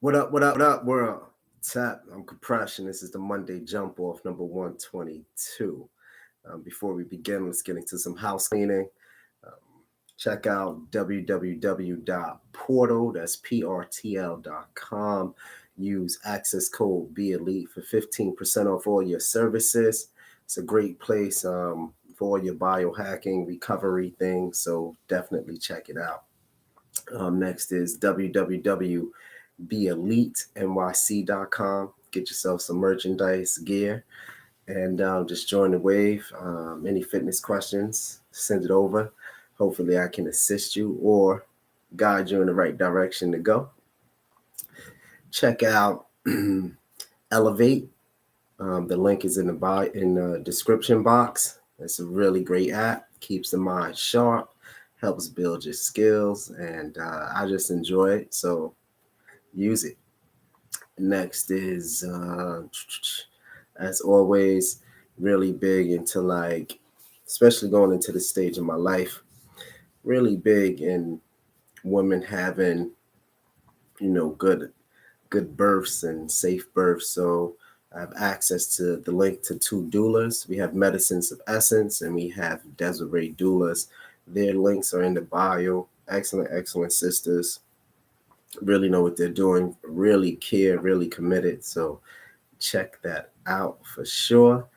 What up, world? Tap, I'm Compression. This is the Monday jump off number 122. Before we begin, let's get into some house cleaning. Um, Check out www.portal, that's PRTL.com. Use access code BELITE for 15% off all your services. It's a great place for all your biohacking, recovery things, so definitely check it out. Next is www.beelitenyc.com. Get yourself some merchandise gear and just join the wave. Any fitness questions, send it over. Hopefully, I can assist you or guide you in the right direction to go. Check out Elevate. The link is in the description box. It's a really great app. Keeps the mind sharp, helps build your skills, and I just enjoy it. So use it. Next is, as always, really big into especially going into this stage of my life, really big in women having, good births and safe births. So I have access to the link to two doulas. We have Medicines of Essence and we have Desiree Doulas. Their links are in the bio. Excellent, excellent sisters. Really know what they're doing, really care, really committed. So check that out for sure.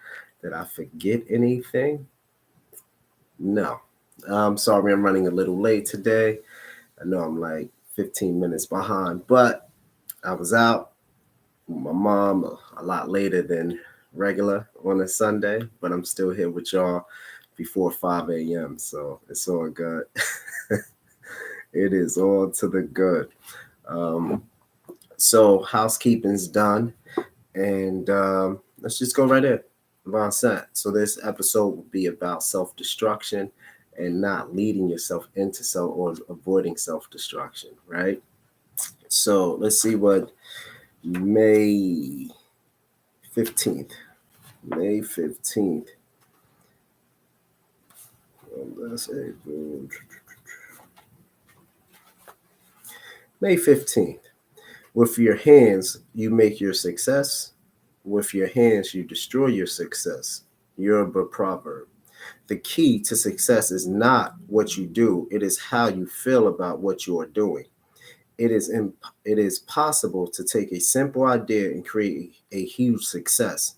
Did I forget anything? No. I'm sorry I'm running a little late today. I know I'm like 15 minutes behind, but I was out with my mom a lot later than regular on a Sunday, but I'm still here with y'all before 5 a.m. So it's all good. It is all to the good. Um, so housekeeping's done, and let's just go right in. Vincent. So this episode will be about self-destruction and not leading yourself into self or avoiding self-destruction, right? So let's see what May 15th. May 15th. Let's April. May 15th. With your hands, you make your success. With your hands, you destroy your success. Yoruba proverb. The key to success is not what you do, it is how you feel about what you are doing. It is possible to take a simple idea and create a huge success.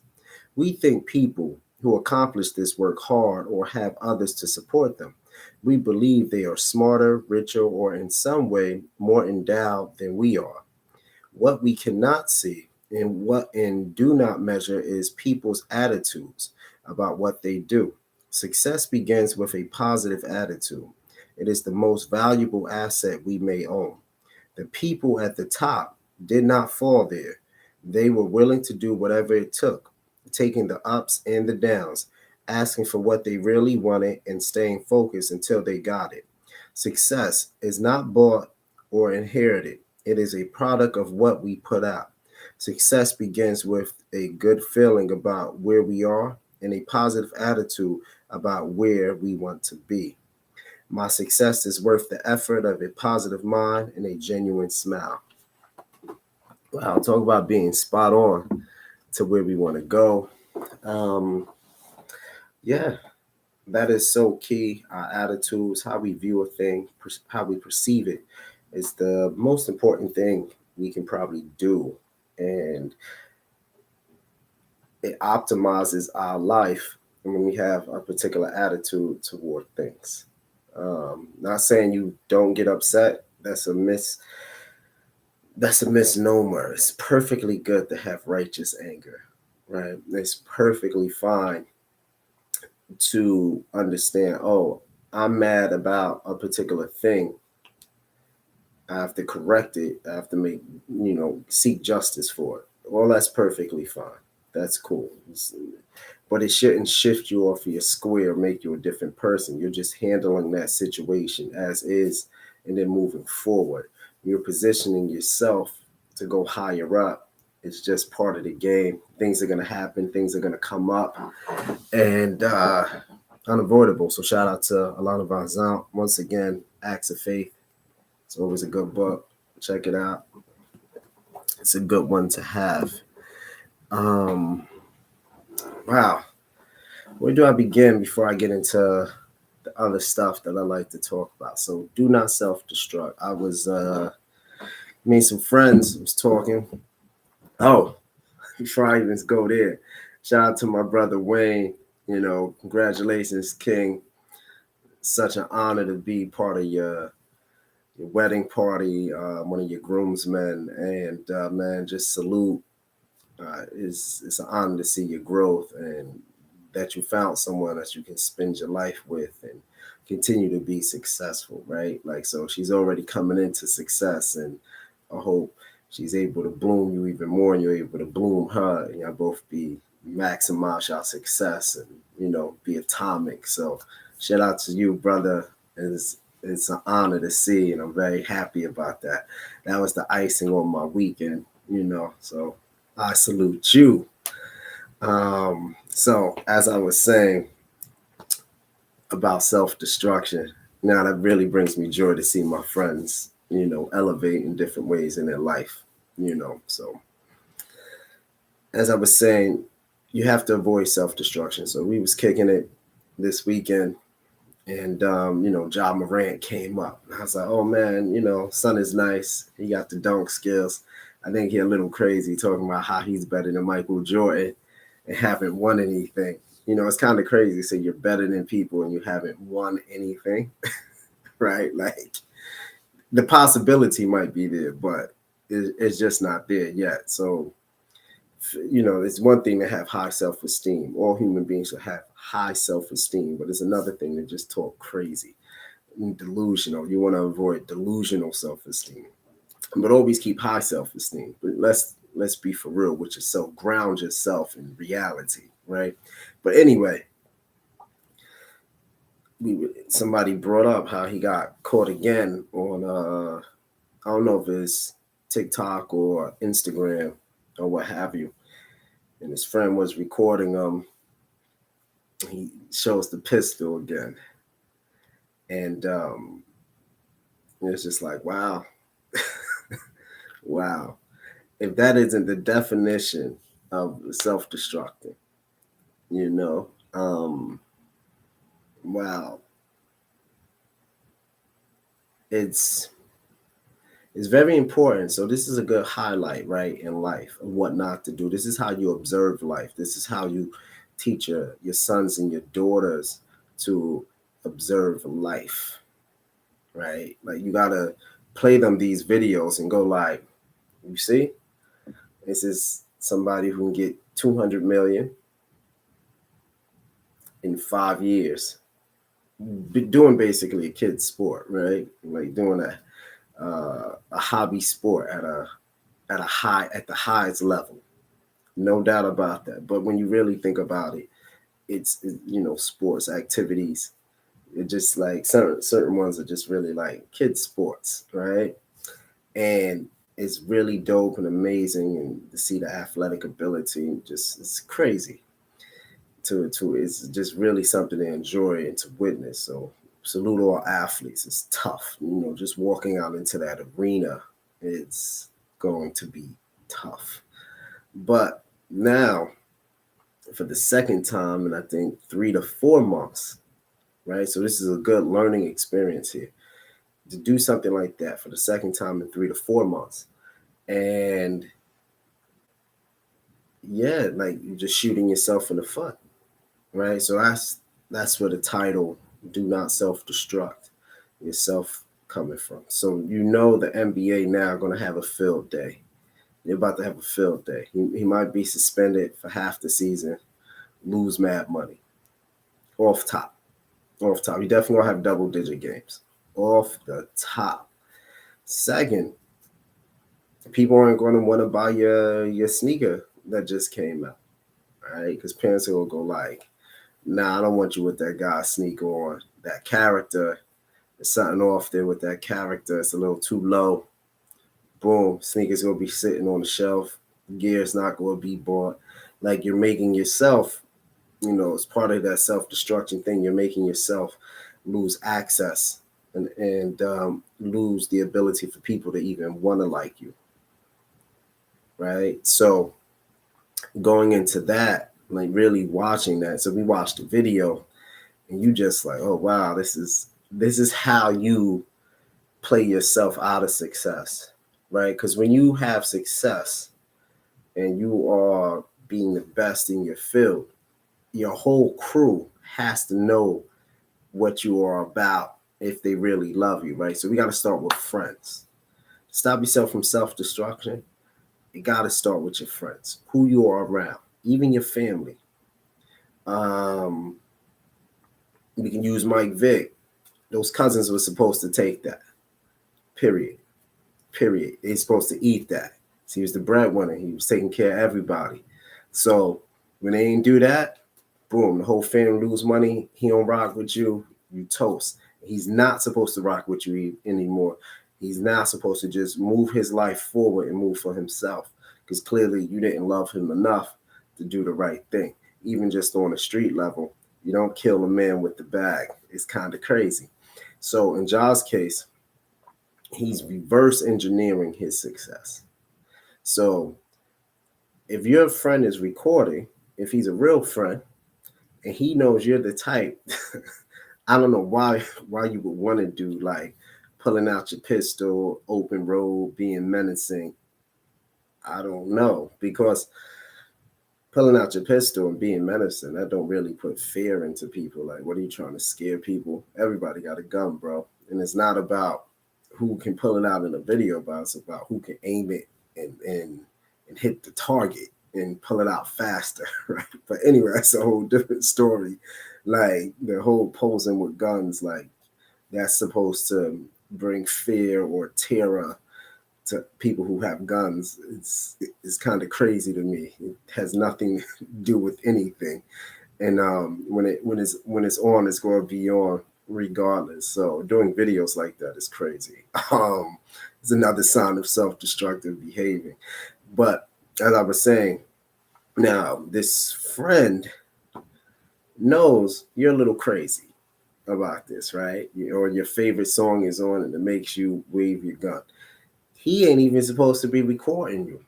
We think people who accomplish this work hard or have others to support them. We believe they are smarter, richer, or in some way more endowed than we are. What we cannot see and do not measure is people's attitudes about what they do. Success begins with a positive attitude. It is the most valuable asset we may own. The people at the top did not fall there. They were willing to do whatever it took, taking the ups and the downs, asking for what they really wanted and staying focused until they got it. Success is not bought or inherited. It is a product of what we put out. Success begins with a good feeling about where we are and a positive attitude about where we want to be. My success is worth the effort of a positive mind and a genuine smile. Wow, talk about being spot on to where we want to go. Um, yeah, that is so key. Our attitudes, how we view a thing, how we perceive it, is the most important thing we can probably do. And it optimizes our life when we have a particular attitude toward things. Not saying you don't get upset. That's a misnomer. It's perfectly good to have righteous anger, right? It's perfectly fine to understand, oh, I'm mad about a particular thing. I have to correct it. I have to seek justice for it. Well, that's perfectly fine. That's cool. But it shouldn't shift you off of your square, make you a different person. You're just handling that situation as is and then moving forward. You're positioning yourself to go higher up. It's just part of the game. Things are going to happen, things are going to come up, and unavoidable. So, shout out to Alana Van once again, Acts of Faith. It's always a good book. Check it out. It's a good one to have. Um, wow. Where do I begin before I get into the other stuff that I like to talk about? So do not self-destruct. I was made some friends, was talking. Oh, before I even go there, shout out to my brother Wayne. Congratulations, King. Such an honor to be part of your wedding party, one of your groomsmen, and man, just salute. It's an honor to see your growth and that you found someone that you can spend your life with and continue to be successful, right? Like, so she's already coming into success, and I hope she's able to bloom you even more, and you're able to bloom her, and y'all both be maximize your success and be atomic. So shout out to you, brother. It's an honor to see, and I'm very happy about that. That was the icing on my weekend, so I salute you. So as I was saying about self-destruction, now that really brings me joy to see my friends, elevate in different ways in their life, So as I was saying, you have to avoid self-destruction. So we was kicking it this weekend, and Ja Morant came up. I was like, oh man, son is nice. He got the dunk skills. I think he's a little crazy talking about how he's better than Michael Jordan and haven't won anything. It's kind of crazy to say you're better than people and you haven't won anything, right? Like the possibility might be there, but it's just not there yet. So, it's one thing to have high self-esteem. All human beings should have high self-esteem, but it's another thing to just talk crazy and delusional. You want to avoid delusional self-esteem, but always keep high self-esteem. But let's be for real with yourself. Ground yourself in reality, right? But anyway, somebody brought up how he got caught again on I don't know if it's TikTok or Instagram or what have you, and his friend was recording him. He shows the pistol again, and it's just like, wow. Wow, if that isn't the definition of self-destructing, you know um wow, it's it's very important. So this is a good highlight, right, in life of what not to do. This is how you observe life. This is how you teach your sons and your daughters to observe life, right? Like you gotta play them these videos and go like, you see, this is somebody who can get 200 million in 5 years, doing basically a kid's sport, right? Like doing a hobby sport at the highest level, no doubt about that. But when you really think about it, sports activities. It just like certain ones are just really like kids sports, right? And it's really dope and amazing, and to see the athletic ability, just it's crazy. To It's just really something to enjoy and to witness. So salute all athletes. It's tough, just walking out into that arena. It's going to be tough. But now, for the second time in I think 3 to 4 months, right? So this is a good learning experience here to do something like that for the second time in 3 to 4 months. And yeah, like you're just shooting yourself in the foot, right? So that's where the title "Do Not Self-Destruct" yourself coming from. So the NBA now going to have a field day. They're about to have a field day. He might be suspended for half the season, lose mad money. Off top. Off top. You definitely gonna have double digit games. Off the top. Second, people aren't going to want to buy your sneaker that just came out, right? Because parents are gonna go like, "Nah, I don't want you with that guy sneaker on. That character, there's something off there with that character. It's a little too low." Boom, sneakers gonna be sitting on the shelf. Gear's not gonna be bought. Like you're making yourself, as part of that self-destruction thing. You're making yourself lose access and lose the ability for people to even want to like you. right? So going into that, like really watching that. So we watched the video and you just like, oh wow, this is how you play yourself out of success, right? Because when you have success and you are being the best in your field, your whole crew has to know what you are about if they really love you, right? So we got to start with friends. Stop yourself from self destruction. You got to start with your friends, who you are around, even your family. Um, we can use Mike Vick. Those cousins were supposed to take that. Period. Period. They're supposed to eat that. So he was the breadwinner. He was taking care of everybody. So when they didn't do that, boom, the whole family lose money. He don't rock with you. You toast. He's not supposed to rock with you anymore. He's not supposed to just move his life forward and move for himself because clearly you didn't love him enough to do the right thing. Even just on a street level, you don't kill a man with the bag. It's kind of crazy. So in Ja's case, he's reverse engineering his success. So if your friend is recording, if he's a real friend and he knows you're the type, I don't know why you would want to do like pulling out your pistol, open road, being menacing. I don't know because pulling out your pistol and being menacing that don't really put fear into people. Like, what are you trying to scare people? Everybody got a gun, bro, and it's not about who can pull it out in a video, but it's about who can aim it and hit the target and pull it out faster, right? But anyway, that's a whole different story. Like the whole posing with guns, like that's supposed to bring fear or terror to people who have guns. It's kind of crazy to me. It has nothing to do with anything. And when it's on, it's going to be on regardless. So doing videos like that is crazy. It's another sign of self-destructive behavior. But as I was saying, now this friend knows you're a little crazy about this, right? Or your favorite song is on and it makes you wave your gun. He ain't even supposed to be recording you.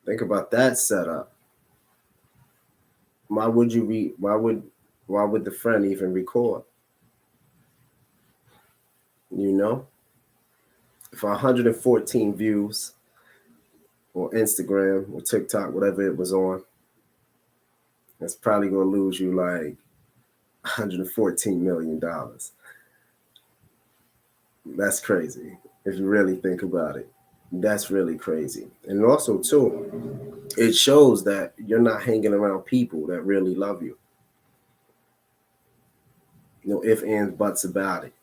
Think about that setup. Why would you why would the friend even record? You know? For 114 views on Instagram or TikTok, whatever it was on, that's probably gonna lose you like $114 million. That's crazy if you really think about it. That's really crazy. And also too, it shows that you're not hanging around people that really love you. No ifs, ands, buts about it.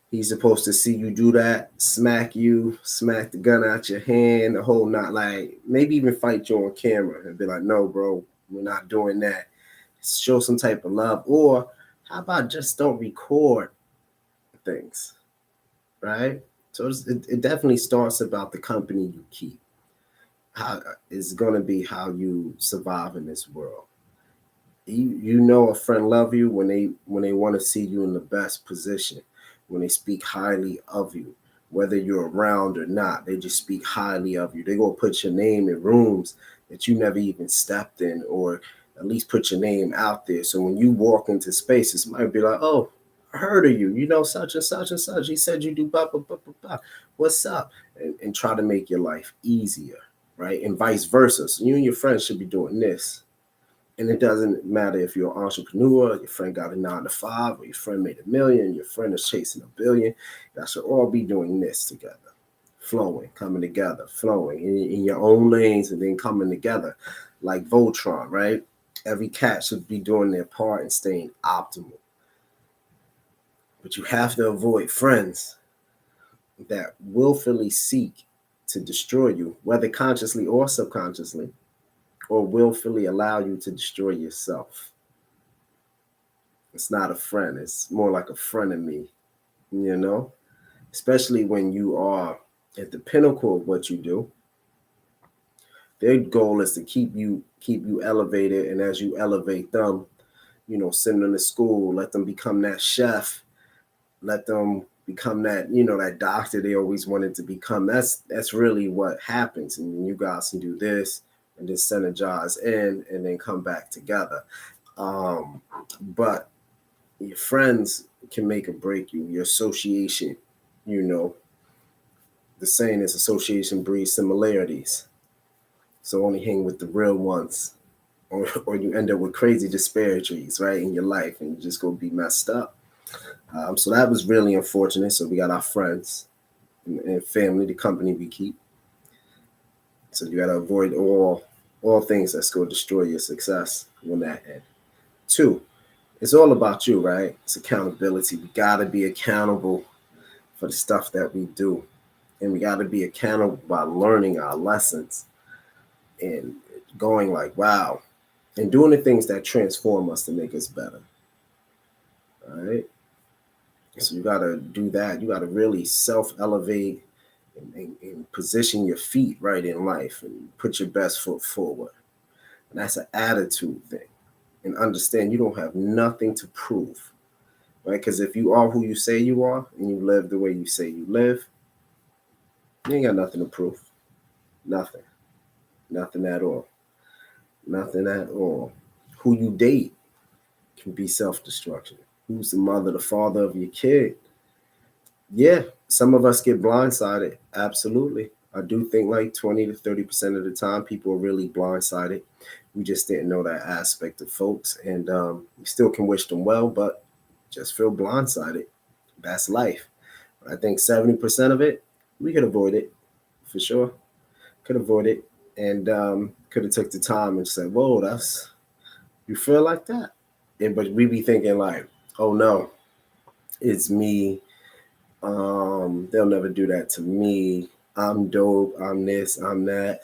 He's supposed to see you do that, smack you, smack the gun out your hand, the whole not like maybe even fight you on camera and be like, no, bro, we're not doing that. Show some type of love. Or how about just don't record things, right? So it definitely starts about the company you keep. How is going to be how you survive in this world. You know a friend love you when they want to see you in the best position, when they speak highly of you, whether you're around or not. They just speak highly of you. They gonna put your name in rooms that you never even stepped in, or at least put your name out there. So when you walk into spaces, it might be like, oh, I heard of you. You know such and such and such. He said you do blah blah blah blah blah. What's up? And try to make your life easier, right? And vice versa. So you and your friends should be doing this. And it doesn't matter if you're an entrepreneur, your friend got a 9 to 5, or your friend made 1 million, your friend is chasing 1 billion. Y'all should all be doing this together, flowing, coming together, flowing in your own lanes and then coming together like Voltron, right? Every cat should be doing their part and staying optimal. But you have to avoid friends that willfully seek to destroy you, whether consciously or subconsciously, or willfully allow you to destroy yourself. It's not a friend. It's more like a frenemy, you know? Especially when you are at the pinnacle of what you do. Their goal is to keep you elevated, and as you elevate them, send them to school, let them become that chef, let them become that, that doctor they always wanted to become. That's really what happens. And you guys can do this and then synergize in and then come back together. But your friends can make or break you. Your association, you know, the saying is association breeds similarities. So only hang with the real ones, or you end up with crazy disparities, right, in your life, and you just go be messed up. So that was really unfortunate. So we got our friends and family, the company we keep. So you got to avoid all things that's going to destroy your success when that ends. Two, it's all about you, right? It's accountability. We got to be accountable for the stuff that we do, and we got to be accountable by learning our lessons and going like, wow, and doing the things that transform us to make us better. All right. So you got to do that. You got to really self elevate and position your feet right in life and put your best foot forward. And that's an attitude thing. And understand you don't have nothing to prove, right? Because if you are who you say you are and you live the way you say you live, you ain't got nothing to prove. Nothing. Nothing at all. Nothing at all. Who you date can be self destruction. Who's the mother, the father of your kid? Yeah, some of us get blindsided. Absolutely. I do think like 20 to 30% of the time people are really blindsided. We just didn't know that aspect of folks. And we still can wish them well, but just feel blindsided. That's life. I think 70% of it, we could avoid it for sure. Could avoid it. And could have took the time and said, whoa, you feel like that? And but we be thinking like, oh no, it's me. They'll never do that to me. I'm dope. I'm this. I'm that.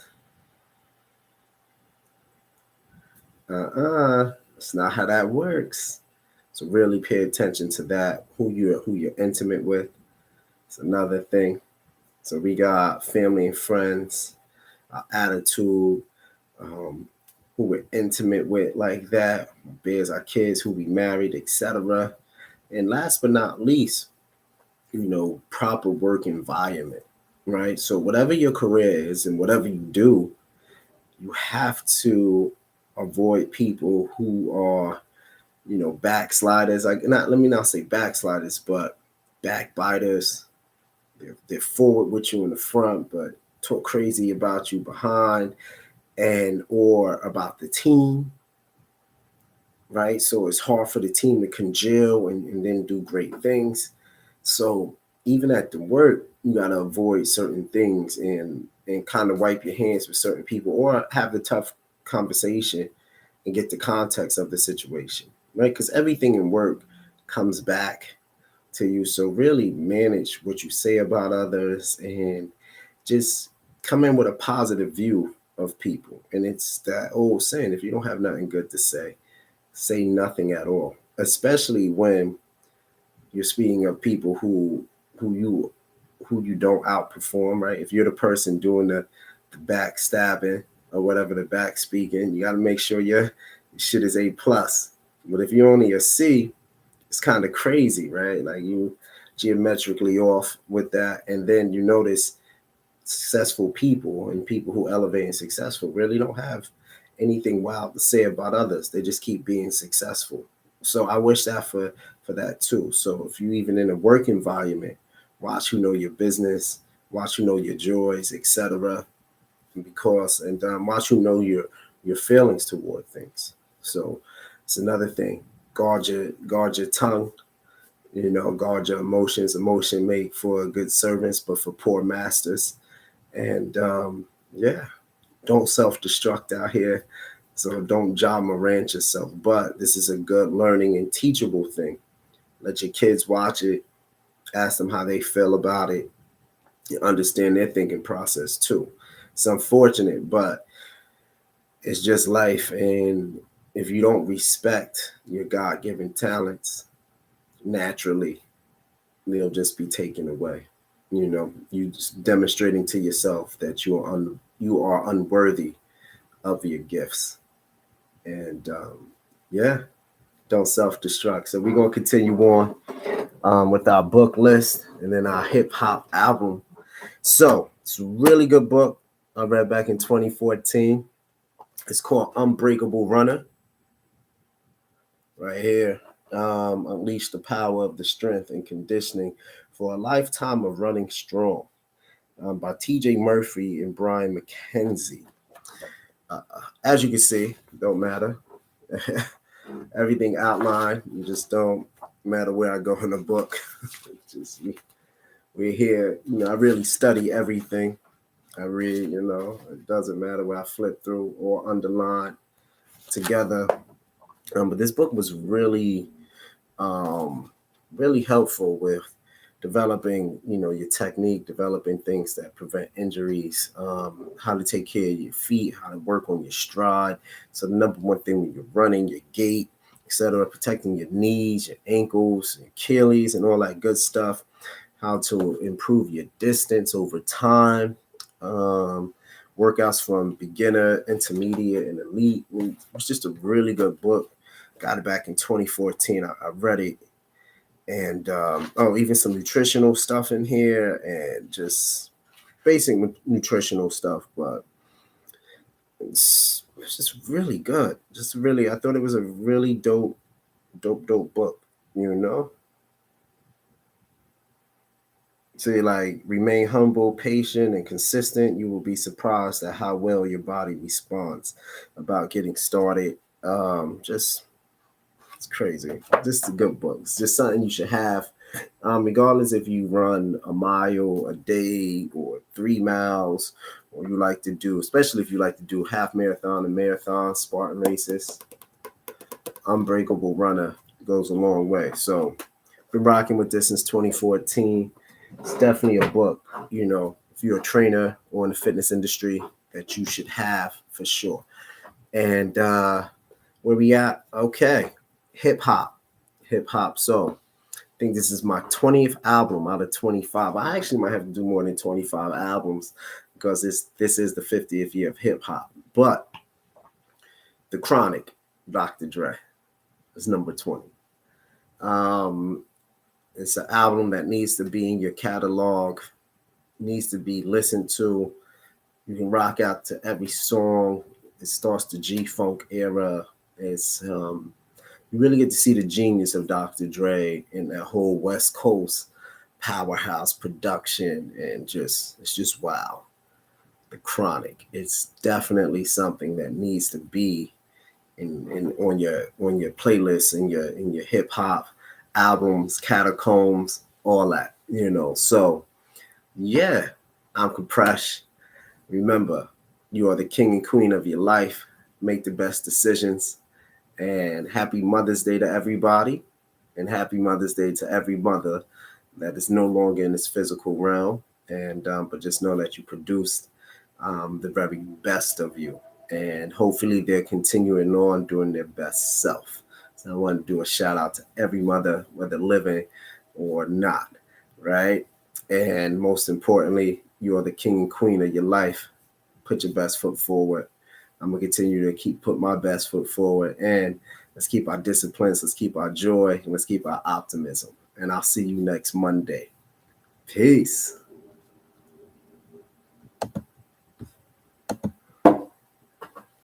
It's not how that works. So really pay attention to that. Who you're intimate with. It's another thing. So we got family and friends, our attitude, um, who we're intimate with like that. There's our kids, who we married, etc. And last but not least, proper work environment, right? So whatever your career is and whatever you do, you have to avoid people who are, backsliders. Like, not let me not say backsliders, but backbiters. They're forward with you in the front, but talk crazy about you behind, and or about the team, right? So it's hard for the team to congeal and then do great things. So even at the work, you gotta avoid certain things and kind of wipe your hands with certain people, or have the tough conversation and get the context of the situation, right? Because everything in work comes back to you. So really manage what you say about others and just come in with a positive view of people. And it's that old saying, if you don't have nothing good to say nothing at all, especially when you're speaking of people who you who you don't outperform, right? If you're the person doing the backstabbing or whatever, the back speaking, you got to make sure your shit is A plus. But if you're only a C, it's kind of crazy, right? Like you geometrically off with that, and then you notice successful people and people who elevate and successful really don't have anything wild to say about others. They just keep being successful. So I wish that for that too. So if you even in a work environment, watch who know your business, watch who know your joys, etc. Because and watch who know your feelings toward things. So it's another thing. Guard your tongue. Guard your emotions. Emotion make for good servants, but for poor masters. And yeah, don't self-destruct out here. So don't John Morant yourself. But this is a good learning and teachable thing. Let your kids watch it, ask them how they feel about it, and understand their thinking process too. It's unfortunate, but it's just life. And if you don't respect your God-given talents, naturally, they'll just be taken away. You just demonstrating to yourself that you are unworthy of your gifts. And yeah, Don't self-destruct. So we're gonna continue on with our book list and then our hip hop album. So it's a really good book I read back in 2014. It's called Unbreakable Runner. Right here. Unleash the power of the strength and conditioning for a lifetime of running strong. By TJ Murphy and Brian McKenzie. As you can see, don't matter. Everything outlined. You just don't matter where I go in the book. Just we're here. I really study everything. I read. It doesn't matter where I flip through or underline together. But this book was really helpful with developing, your technique, developing things that prevent injuries, how to take care of your feet, how to work on your stride. So the number one thing when you're running, your gait, etc., protecting your knees, your ankles, your Achilles, and all that good stuff. How to improve your distance over time. Workouts from beginner, intermediate, and elite. It was just a really good book. Got it back in 2014. I read it. And even some nutritional stuff in here and just basic nutritional stuff. But it's just really good. Just really, I thought it was a really dope book, So like remain humble, patient, and consistent. You will be surprised at how well your body responds about getting started. Just It's crazy. This is a good book. It's just something you should have, regardless if you run a mile a day or 3 miles, or you like to do, especially if you like to do half marathon and marathon, Spartan races. Unbreakable Runner goes a long way. So, been rocking with this since 2014. It's definitely a book, if you're a trainer or in the fitness industry, that you should have for sure. And where we at? Okay. Hip hop. So I think this is my 20th album out of 25. I actually might have to do more than 25 albums because this is the 50th year of hip hop. But The Chronic, Dr. Dre, is number 20. It's an album that needs to be in your catalog, needs to be listened to. You can rock out to every song. It starts the G-Funk era. It's you really get to see the genius of Dr. Dre and that whole West Coast powerhouse production, and it's just wow. The Chronic. It's definitely something that needs to be in on your playlist, in your hip hop albums, catacombs, all that. So yeah, I'm Compresh. Remember, you are the king and queen of your life. Make the best decisions. And happy Mother's Day to everybody. And happy Mother's Day to every mother that is no longer in this physical realm. And but just know that you produced the very best of you. And hopefully they're continuing on doing their best self. So I want to do a shout out to every mother, whether living or not, right? And most importantly, you are the king and queen of your life. Put your best foot forward. I'm going to continue to put my best foot forward. And let's keep our disciplines. Let's keep our joy. And let's keep our optimism. And I'll see you next Monday. Peace.